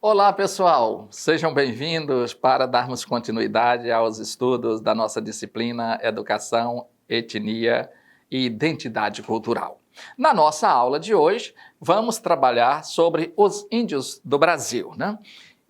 Olá, pessoal! Sejam bem-vindos para darmos continuidade aos estudos da nossa disciplina Educação, Etnia e Identidade Cultural. Na nossa aula de hoje, vamos trabalhar sobre os índios do Brasil, né?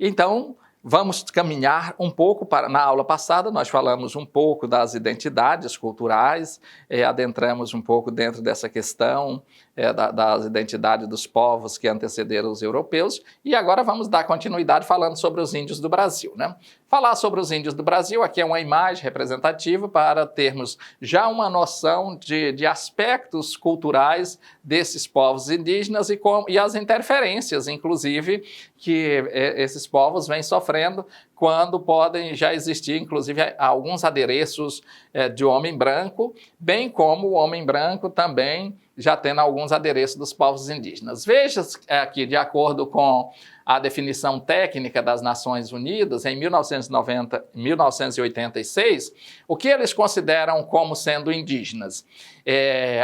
Então, vamos caminhar um pouco para... Na aula passada, nós falamos um pouco das identidades culturais, adentramos um pouco dentro dessa questão das identidades dos povos que antecederam os europeus, e agora vamos dar continuidade falando sobre os índios do Brasil, né? Falar sobre os índios do Brasil, aqui é uma imagem representativa para termos já uma noção de aspectos culturais desses povos indígenas e as interferências, inclusive, que esses povos vêm sofrendo quando podem já existir, inclusive, alguns adereços de homem branco, bem como o homem branco também já tendo alguns adereços dos povos indígenas. Veja aqui, de acordo com a definição técnica das Nações Unidas, em 1986, o que eles consideram como sendo indígenas?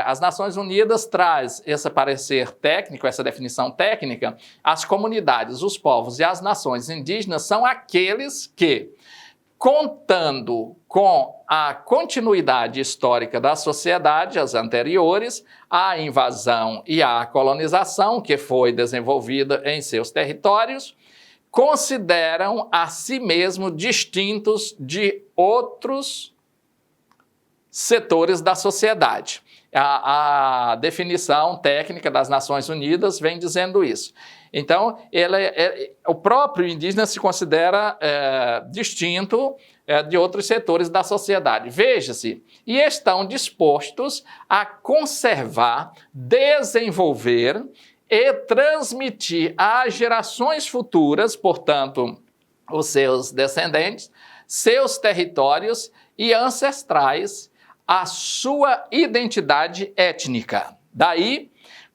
As Nações Unidas traz esse parecer técnico, essa definição técnica, as comunidades, os povos e as nações indígenas são aqueles que, contando com a continuidade histórica da sociedade, as anteriores, à invasão e à colonização que foi desenvolvida em seus territórios, consideram a si mesmos distintos de outros setores da sociedade. A definição técnica das Nações Unidas vem dizendo isso. Então, o próprio indígena se considera distinto de outros setores da sociedade. Veja-se, e estão dispostos a conservar, desenvolver e transmitir às gerações futuras, portanto, os seus descendentes, seus territórios e ancestrais, a sua identidade étnica. Daí,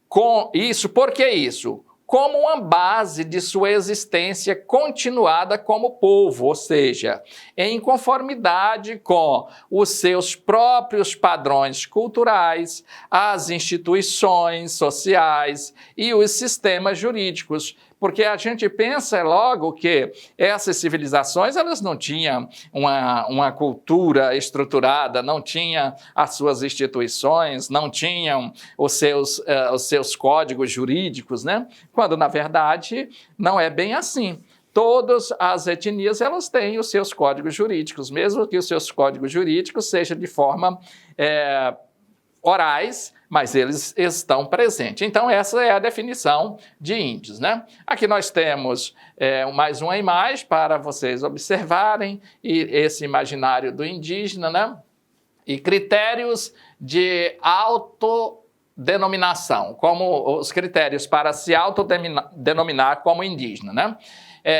com isso, por que isso? Como uma base de sua existência continuada como povo, ou seja, em conformidade com os seus próprios padrões culturais, as instituições sociais e os sistemas jurídicos. Porque a gente pensa logo que essas civilizações elas não tinham uma cultura estruturada, não tinham as suas instituições, não tinham os seus códigos jurídicos, né? Quando, na verdade, não é bem assim. Todas as etnias elas têm os seus códigos jurídicos, mesmo que os seus códigos jurídicos sejam de forma orais, mas eles estão presentes. Então, essa é a definição de índios, né? Aqui nós temos mais uma imagem para vocês observarem esse imaginário do indígena, né? E critérios de autodenominação, como os critérios para se autodenominar como indígena, né?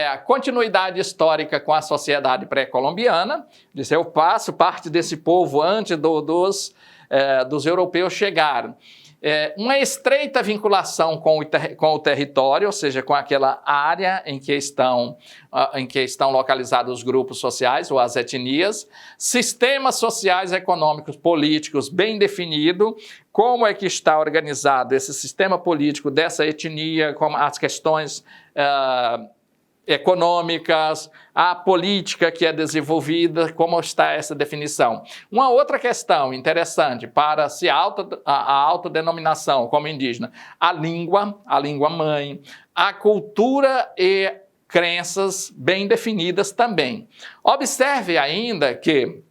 A continuidade histórica com a sociedade pré-colombiana, eu faço parte desse povo antes dos europeus chegaram. Uma estreita vinculação com o território, ou seja, com aquela área em que estão localizados os grupos sociais ou as etnias, sistemas sociais, econômicos, políticos bem definido, como é que está organizado esse sistema político dessa etnia, como as questões econômicas, a política que é desenvolvida, como está essa definição. Uma outra questão interessante para a autodenominação como indígena, a língua mãe, a cultura e crenças bem definidas também. Observe ainda que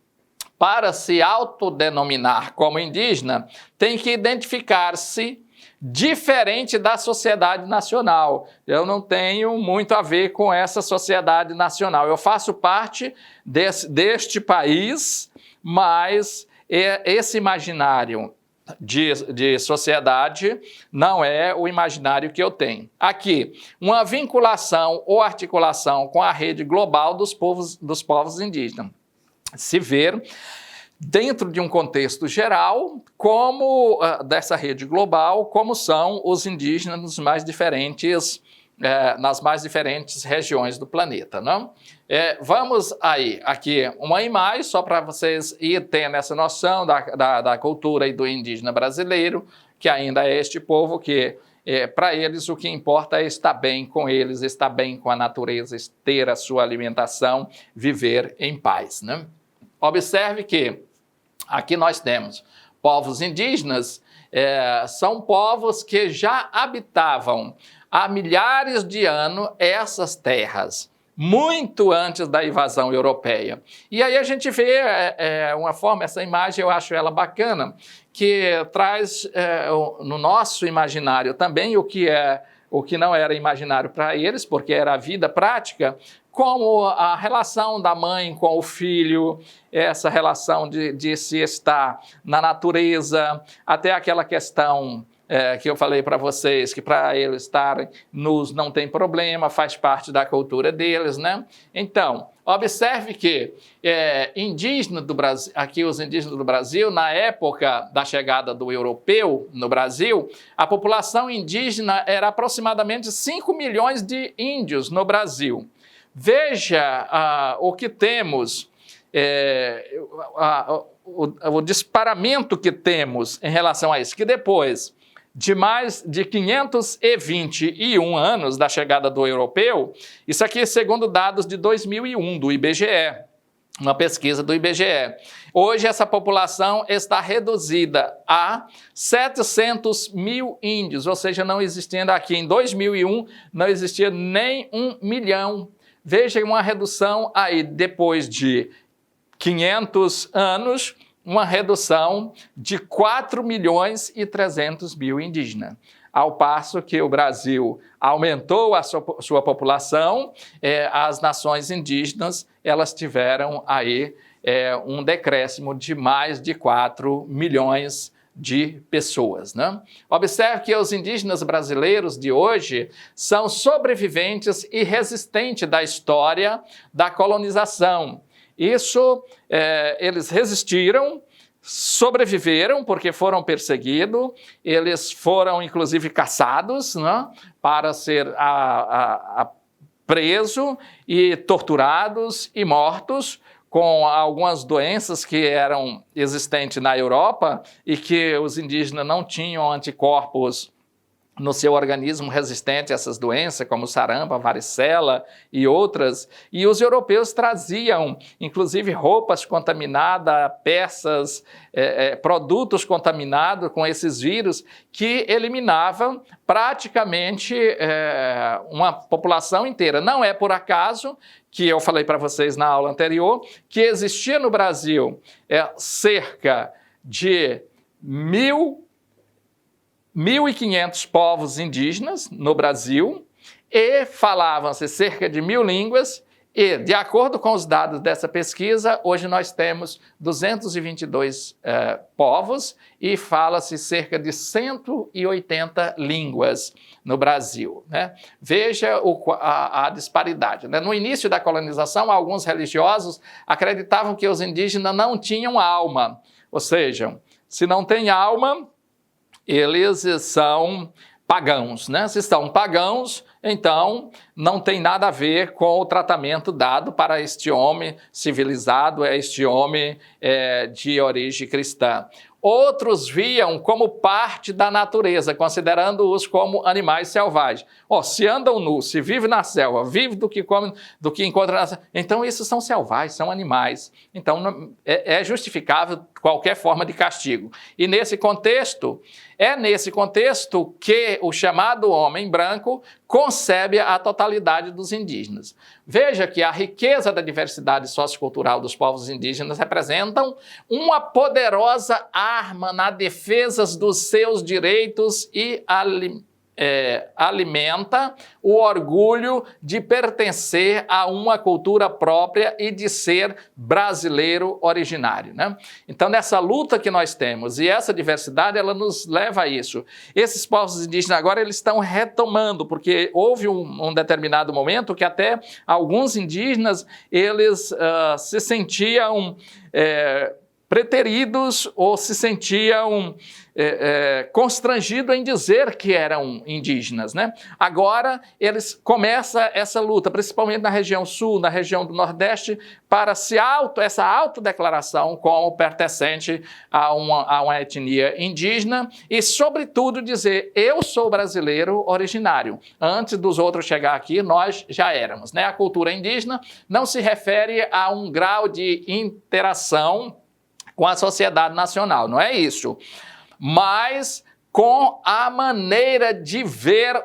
para se autodenominar como indígena, tem que identificar-se diferente da sociedade nacional. Eu não tenho muito a ver com essa sociedade nacional. Eu faço parte deste país, mas esse imaginário de sociedade não é o imaginário que eu tenho. Aqui, uma vinculação ou articulação com a rede global dos povos indígenas. Se ver dentro de um contexto geral, como dessa rede global, como são os indígenas nas mais diferentes regiões do planeta, não? Vamos aí, aqui uma imagem, só para vocês irem tendo essa noção da cultura e do indígena brasileiro, que ainda é este povo que para eles o que importa é estar bem com eles, estar bem com a natureza, ter a sua alimentação, viver em paz, né? Observe que aqui nós temos povos indígenas, são povos que já habitavam há milhares de anos essas terras, muito antes da invasão europeia. E aí a gente vê uma forma, essa imagem eu acho ela bacana, que traz no nosso imaginário também o que não era imaginário para eles, porque era a vida prática, como a relação da mãe com o filho, essa relação de se estar na natureza, até aquela questão que eu falei para vocês, que para eles estarem nus não tem problema, faz parte da cultura deles, né? Então, observe que indígena do Brasil, aqui os indígenas do Brasil, na época da chegada do europeu no Brasil, a população indígena era aproximadamente 5 milhões de índios no Brasil. Veja o que temos, o disparamento que temos em relação a isso, que depois de mais de 521 anos da chegada do europeu, isso aqui é segundo dados de 2001, do IBGE, uma pesquisa do IBGE. Hoje essa população está reduzida a 700 mil índios, ou seja, não existindo aqui em 2001, não existia nem 1 milhão. Veja uma redução aí, depois de 500 anos, uma redução de 4 milhões e 300 mil indígenas. Ao passo que o Brasil aumentou a sua população, as nações indígenas elas tiveram aí um decréscimo de mais de 4 milhões de pessoas, né? Observe que os indígenas brasileiros de hoje são sobreviventes e resistentes da história da colonização. Isso, eles resistiram, sobreviveram porque foram perseguidos, eles foram inclusive caçados, né, para ser presos e torturados e mortos, com algumas doenças que eram existentes na Europa e que os indígenas não tinham anticorpos no seu organismo resistente a essas doenças, como sarampo, varicela e outras, e os europeus traziam, inclusive, roupas contaminadas, peças, produtos contaminados com esses vírus, que eliminavam praticamente uma população inteira. Não é por acaso que eu falei para vocês na aula anterior, que existia no Brasil cerca de 1.500 povos indígenas no Brasil e falavam-se cerca de 1.000 línguas e, de acordo com os dados dessa pesquisa, hoje nós temos 222 povos e fala-se cerca de 180 línguas no Brasil, né? Veja a disparidade, né? No início da colonização, alguns religiosos acreditavam que os indígenas não tinham alma, ou seja, se não tem alma, eles são pagãos, né? Se são pagãos, então não tem nada a ver com o tratamento dado para este homem civilizado, este homem de origem cristã. Outros viam como parte da natureza, considerando-os como animais selvagens. Se andam nus, se vivem na selva, vivem do que comem, do que encontram na selva, então esses são selvagens, são animais. Então é justificável qualquer forma de castigo. E nesse contexto que o chamado homem branco concebe a totalidade dos indígenas. Veja que a riqueza da diversidade sociocultural dos povos indígenas representam uma poderosa arma na defesa dos seus direitos e alimenta o orgulho de pertencer a uma cultura própria e de ser brasileiro originário, né? Então, nessa luta que nós temos, e essa diversidade, ela nos leva a isso. Esses povos indígenas agora, eles estão retomando, porque houve um determinado momento que até alguns indígenas, eles se sentiam preteridos ou se sentiam constrangidos em dizer que eram indígenas, né? Agora eles começam essa luta, principalmente na região sul, na região do Nordeste, para essa autodeclaração como pertencente a uma etnia indígena e, sobretudo, dizer: eu sou brasileiro originário. Antes dos outros chegar aqui, nós já éramos, né? A cultura indígena não se refere a um grau de interação com a sociedade nacional, não é isso, mas com a maneira de ver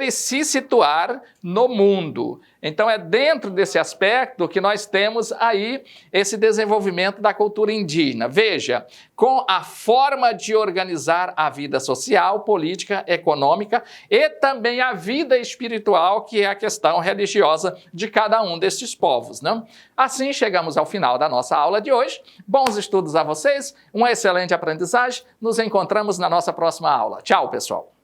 e se situar no mundo. Então é dentro desse aspecto que nós temos aí esse desenvolvimento da cultura indígena. Veja, com a forma de organizar a vida social, política, econômica e também a vida espiritual, que é a questão religiosa de cada um destes povos, né? Assim chegamos ao final da nossa aula de hoje. Bons estudos a vocês, uma excelente aprendizagem. Nos encontramos na nossa próxima aula. Tchau, pessoal!